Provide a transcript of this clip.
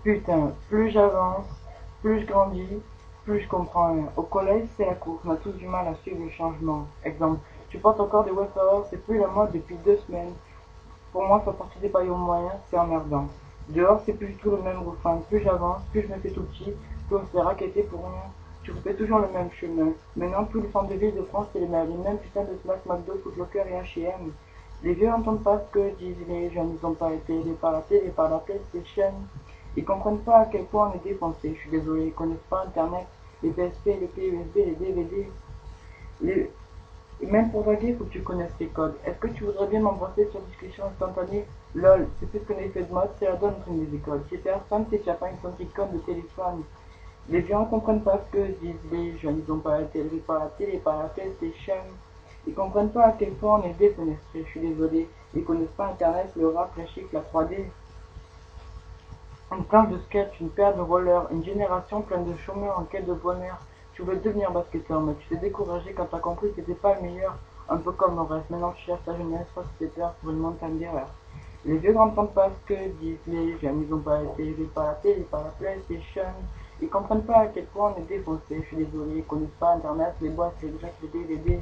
Putain, plus j'avance, plus je grandis, plus je comprends rien. Au collège, c'est la course, on a tous du mal à suivre le changement. Exemple, tu portes encore des wafers, c'est plus la mode depuis 2 semaines. Pour moi, faire partie des paillons moyens, c'est emmerdant. Dehors, c'est plus du tout le même refrain. Plus j'avance, plus je me fais tout petit, plus on se fait raqueter pour rien. Tu refais toujours le même chemin. Maintenant, tous les centres de ville de France, c'est les mêmes putains de Smack, McDo, Footlocker et H&M. Les vieux n'entendent pas ce que disent les jeunes, ils ont pas été aidés par la télé, par la PlayStation. Ils comprennent pas à quel point on est dépensé. Je suis désolé, ils connaissent pas Internet, les PSP, les clés USB, les DVD. Les... Et même pour draguer, il faut que tu connaisses les codes. Est-ce que tu voudrais bien m'embrasser sur discussion instantanée? LOL, c'est plus qu'un effet de mode, c'est la donne entre les écoles. Si personne, si tu n'as pas une senticone de téléphone. Les vieux ne comprennent pas ce que disent les jeunes, ils n'ont pas été élevés par la télé, par la PlayStation. Ils comprennent pas à quel point on est défenestré, je suis désolé. Ils connaissent pas Internet, le rap, la chic, la 3D. Une planche de sketch, une paire de rollers, une génération pleine de chômeurs en quête de bonheur. Tu voulais devenir basketteur, mais tu t'es découragé quand t'as compris que t'étais pas le meilleur. Un peu comme le reste. Maintenant tu cherches ta jeunesse, parce que t'es peur pour une montagne d'erreurs. Les vieux n'entendent pas ce que disent les jeunes, ils ont pas été élevés par la télé, par la PlayStation. Ils comprennent pas à quel point on est défoncé, je suis désolé, ils connaissent pas Internet, les boîtes, les grecs, les DVD.